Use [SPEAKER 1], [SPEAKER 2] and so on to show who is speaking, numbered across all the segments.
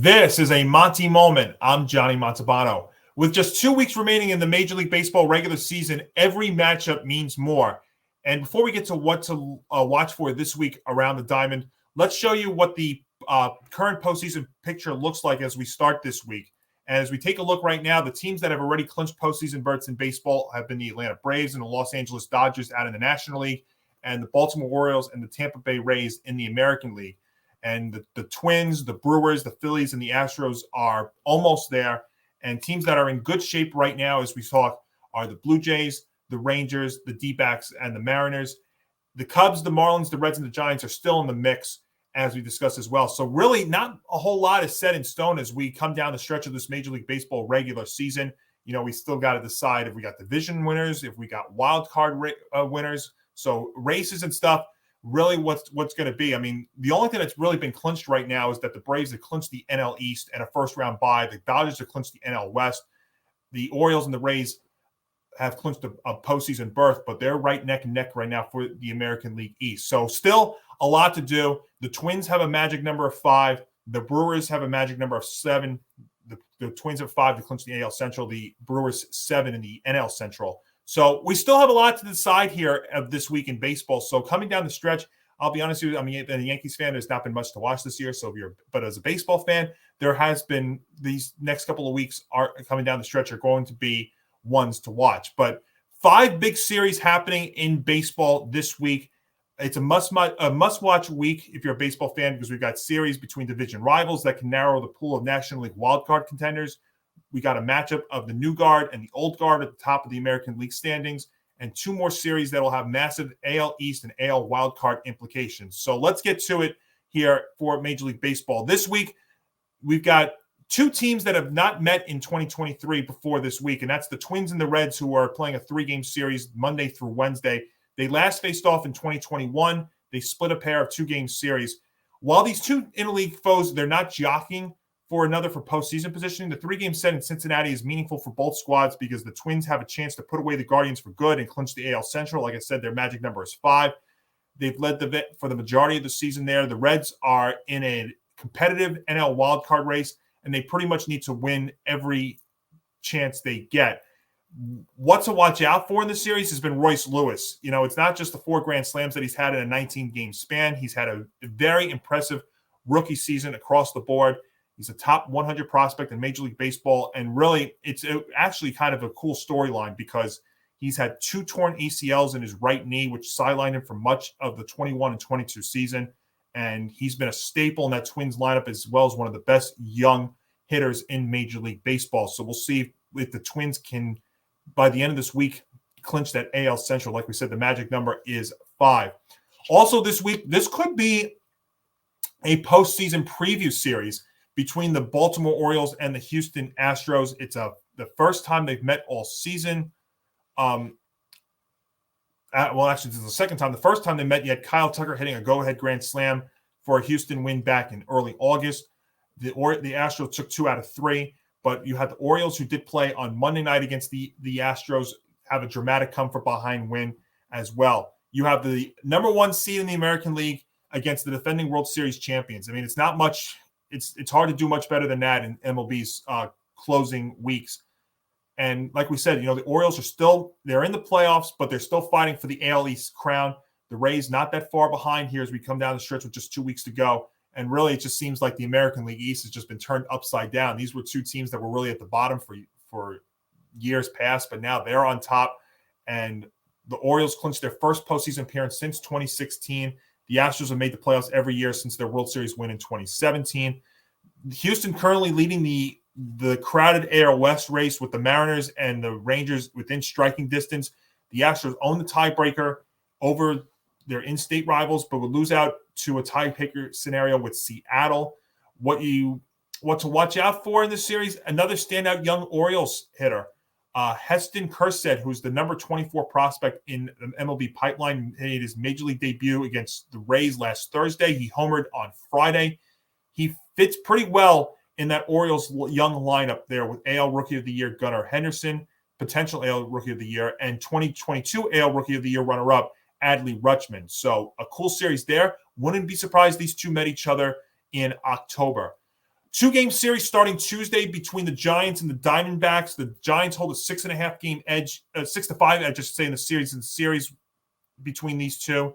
[SPEAKER 1] This is a Montie Moment. I'm Johnny Montalbano. With just 2 weeks remaining in the Major League Baseball regular season, every matchup means more. And before we get to what to watch for this week around the diamond, let's show you what the current postseason picture looks like as we start this week. And as we take a look right now, the teams that have already clinched postseason berths in baseball have been the Atlanta Braves and the Los Angeles Dodgers out in the National League, and the Baltimore Orioles and the Tampa Bay Rays in the American League. And the Twins, the Brewers, the Phillies, and the Astros are almost there. And teams that are in good shape right now, as we talk, are the Blue Jays, the Rangers, the D-backs, and the Mariners. The Cubs, the Marlins, the Reds, and the Giants are still in the mix, as we discussed as well. So really not a whole lot is set in stone as we come down the stretch of this Major League Baseball regular season. You know, we still got to decide if we got division winners, if we got wild card winners. So races and stuff. Really what's going to be. I mean, the only thing that's really been clinched right now is that the Braves have clinched the NL East and a first-round bye. The Dodgers have clinched the NL West. The Orioles and the Rays have clinched a postseason berth, but they're right neck and neck right now for the American League East. So still a lot to do. The Twins have a magic number of 5. The Brewers have a magic number of 7. The Twins have 5 to clinch the AL Central. The Brewers 7 in the NL Central. So we still have a lot to decide here of this week in baseball. So coming down the stretch, I'll be honest with you, I mean, as a Yankees fan, there's not been much to watch this year. But as a baseball fan, there has been these next couple of weeks are coming down the stretch are going to be ones to watch. But 5 big series happening in baseball this week. It's a must-watch week if you're a baseball fan because we've got series between division rivals that can narrow the pool of National League wildcard contenders. We got a matchup of the new guard and the old guard at the top of the American League standings, and 2 more series that will have massive AL East and AL wildcard implications. So let's get to it here for Major League Baseball. This week, we've got 2 teams that have not met in 2023 before this week, and that's the Twins and the Reds, who are playing a 3-game series Monday through Wednesday. They last faced off in 2021. They split a pair of 2-game series. While these 2 interleague foes, they're not jockeying for another for postseason positioning, the 3-game set in Cincinnati is meaningful for both squads because the Twins have a chance to put away the Guardians for good and clinch the AL Central. Like I said, their magic number is 5. They've led for the majority of the season there. The Reds are in a competitive NL wildcard race, and they pretty much need to win every chance they get. What to watch out for in the series has been Royce Lewis. You know, it's not just the 4 Grand Slams that he's had in a 19-game span. He's had a very impressive rookie season across the board. He's a top 100 prospect in Major League Baseball, and really it's actually kind of a cool storyline because he's had 2 torn ACLs in his right knee, which sidelined him for much of the 21 and 22 season, and he's been a staple in that Twins lineup as well as one of the best young hitters in Major League Baseball. So we'll see if the Twins can, by the end of this week, clinch that AL Central. Like we said, the magic number is 5. Also this week, this could be a postseason preview series between the Baltimore Orioles and the Houston Astros. It's the first time they've met all season. Actually, this is the second time. The first time they met, you had Kyle Tucker hitting a go-ahead grand slam for a Houston win back in early August. The Astros took 2 out of 3, but you had the Orioles, who did play on Monday night against the Astros, have a dramatic come-from-behind win as well. You have the number 1 seed in the American League against the defending World Series champions. I mean, it's not much. It's hard to do much better than that in MLB's closing weeks. And like we said, you know, the Orioles they're in the playoffs, but they're still fighting for the AL East crown. The Rays not that far behind here as we come down the stretch with just 2 weeks to go. And really, it just seems like the American League East has just been turned upside down. These were 2 teams that were really at the bottom for years past, but now they're on top. And the Orioles clinched their first postseason appearance since 2016. The Astros have made the playoffs every year since their World Series win in 2017. Houston currently leading the crowded AL West race with the Mariners and the Rangers within striking distance. The Astros own the tiebreaker over their in-state rivals, but would lose out to a tiebreaker scenario with Seattle. What to watch out for in this series? Another standout young Orioles hitter, Heston Kjerstad, who's the number 24 prospect in the MLB pipeline, made his Major League debut against the Rays last Thursday. He homered on Friday. He fits pretty well in that Orioles young lineup there with AL Rookie of the Year Gunnar Henderson, potential AL Rookie of the Year, and 2022 AL Rookie of the Year runner-up Adley Rutschman. So a cool series there. Wouldn't be surprised these 2 met each other in October. Two-game series starting Tuesday between the Giants and the Diamondbacks. The Giants hold a 6.5 game edge, 6-5 edge, I should say, in the series between these two.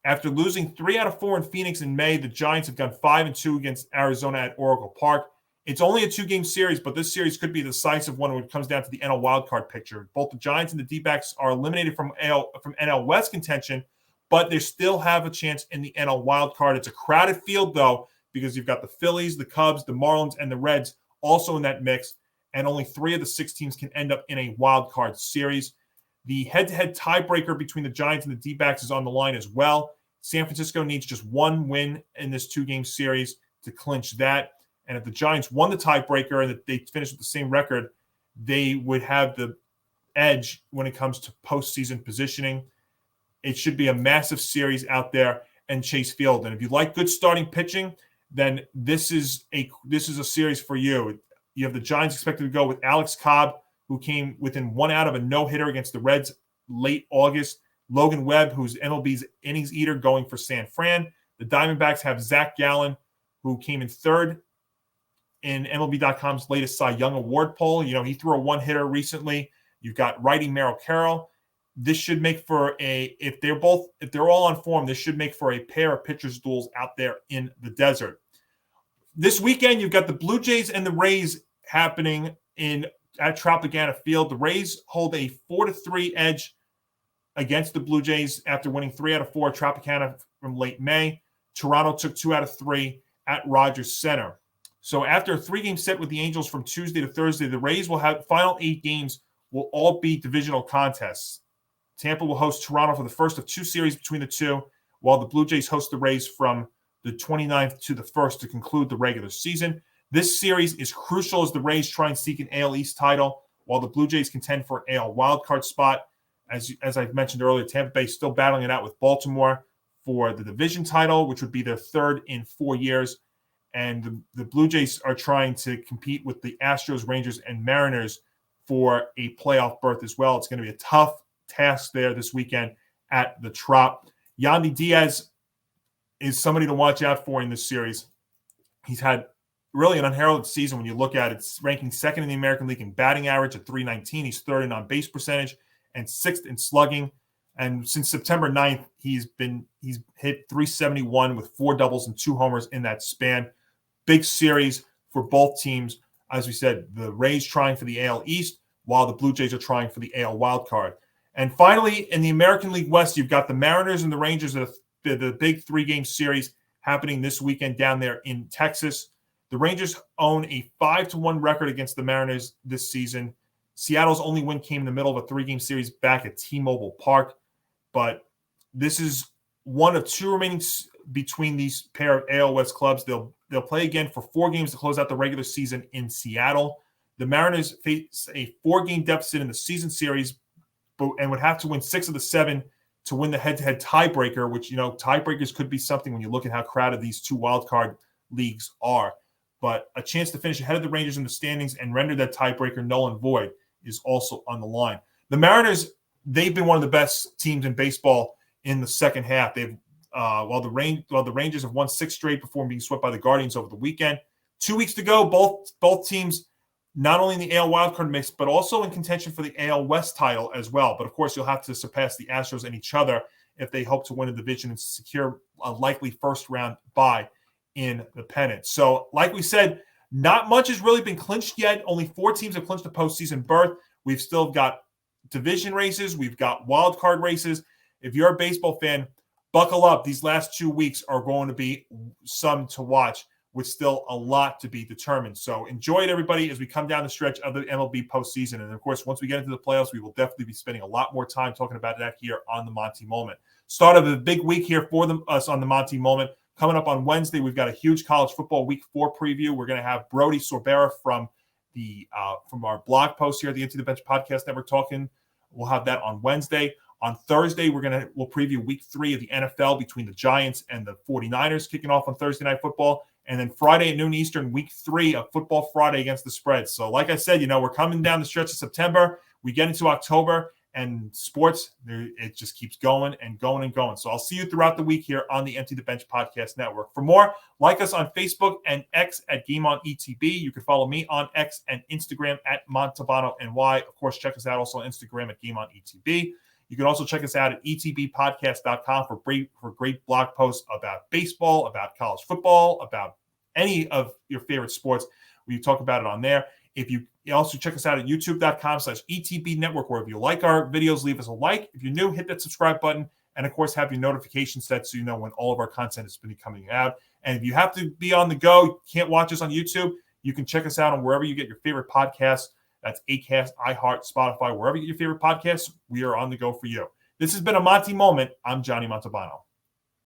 [SPEAKER 1] After losing 3 out of 4 in Phoenix in May, the Giants have gone 5-2 against Arizona at Oracle Park. It's only a 2-game series, but this series could be a decisive one when it comes down to the NL wildcard picture. Both the Giants and the D-backs are eliminated from NL West contention, but they still have a chance in the NL wildcard. It's a crowded field, though, because you've got the Phillies, the Cubs, the Marlins, and the Reds also in that mix, and only 3 of the 6 teams can end up in a wildcard series. The head-to-head tiebreaker between the Giants and the D-backs is on the line as well. San Francisco needs just 1 win in this 2-game series to clinch that. And if the Giants won the tiebreaker and they finished with the same record, they would have the edge when it comes to postseason positioning. It should be a massive series out there in Chase Field. And if you like good starting pitching, then this is a series for you. You have the Giants expected to go with Alex Cobb, who came within 1 out of a no-hitter against the Reds late August. Logan Webb, who's MLB's innings eater, going for San Fran. The Diamondbacks have Zach Gallen, who came in 3rd in MLB.com's latest Cy Young Award poll. You know, he threw a 1-hitter recently. You've got righty Merrill Carroll. This should make for if they're all on form, this should make for a pair of pitchers duels out there in the desert. This weekend, you've got the Blue Jays and the Rays happening at Tropicana Field. The Rays hold a 4-3 edge against the Blue Jays after winning 3 out of 4 at Tropicana from late May. Toronto took 2 out of 3 at Rogers Center. So after a 3-game set with the Angels from Tuesday to Thursday, the Rays will have final 8 games will all be divisional contests. Tampa will host Toronto for the first of 2 series between the two, while the Blue Jays host the Rays from the 29th to the 1st to conclude the regular season. This series is crucial as the Rays try and seek an AL East title, while the Blue Jays contend for an AL wildcard spot. As I've mentioned earlier, Tampa Bay is still battling it out with Baltimore for the division title, which would be their 3rd in 4 years. And the Blue Jays are trying to compete with the Astros, Rangers, and Mariners for a playoff berth as well. It's going to be a tough task there this weekend at the Trop. Yandy Diaz is somebody to watch out for in this series. He's had really an unheralded season when you look at it. It's ranking 2nd in the American League in batting average at .319. He's 3rd in on-base percentage and 6th in slugging. And since September 9th, he's hit .371 with 4 doubles and 2 homers in that span. Big series for both teams. As we said, the Rays trying for the AL East, while the Blue Jays are trying for the AL wildcard. And finally, in the American League West, you've got the Mariners and the Rangers, the big 3-game series happening this weekend down there in Texas. The Rangers own a 5-1 record against the Mariners this season. Seattle's only win came in the middle of a 3-game series back at T-Mobile Park. But this is one of 2 remaining between these pair of AL West clubs. They'll play again for 4 games to close out the regular season in Seattle. The Mariners face a 4-game deficit in the season series and would have to win 6 of the 7 to win the head-to-head tiebreaker, which, tiebreakers could be something when you look at how crowded these 2 wildcard leagues are. But a chance to finish ahead of the Rangers in the standings and render that tiebreaker null and void is also on the line. The Mariners, they've been one of the best teams in baseball in the second half. They've while the Rangers have won 6 straight before being swept by the Guardians over the weekend. 2 weeks to go, both teams not only in the AL wildcard mix, but also in contention for the AL West title as well. But, of course, you'll have to surpass the Astros and each other if they hope to win a division and secure a likely first-round bye in the pennant. So, like we said, not much has really been clinched yet. Only 4 teams have clinched a postseason berth. We've still got division races. We've got wildcard races. If you're a baseball fan, buckle up. These last 2 weeks are going to be some to watch, with still a lot to be determined. So enjoy it, everybody, as we come down the stretch of the MLB postseason. And, of course, once we get into the playoffs, we will definitely be spending a lot more time talking about that here on the Montie Moment. Start of a big week here for us on the Montie Moment. Coming up on Wednesday, we've got a huge college football Week 4 preview. We're going to have Brody Sorbera from our blog post here at the Into the Bench Podcast Network talking. We'll have that on Wednesday. On Thursday, we'll preview Week 3 of the NFL between the Giants and the 49ers, kicking off on Thursday Night Football. And then Friday at noon Eastern, Week 3 of Football Friday against the spread. So like I said, we're coming down the stretch of September. We get into October, And sports, it just keeps going and going and going. So I'll see you throughout the week here on the Empty the Bench Podcast Network. For more, like us on Facebook and X at GameOnETB. You can follow me on X and Instagram at Montalbano NY. Of course, check us out also on Instagram at GameOnETB. You can also check us out at etbpodcast.com for great blog posts about baseball, about college football, about any of your favorite sports. We talk about it on there. If you also check us out at youtube.com/ETB Network, where if you like our videos, leave us a like. If you're new, hit that subscribe button. And, of course, have your notifications set so you know when all of our content is going to be coming out. And if you have to be on the go, can't watch us on YouTube, you can check us out on wherever you get your favorite podcasts. That's Acast, iHeart, Spotify, wherever you get your favorite podcasts, we are on the go for you. This has been a Montie Moment. I'm Johnny Montalbano.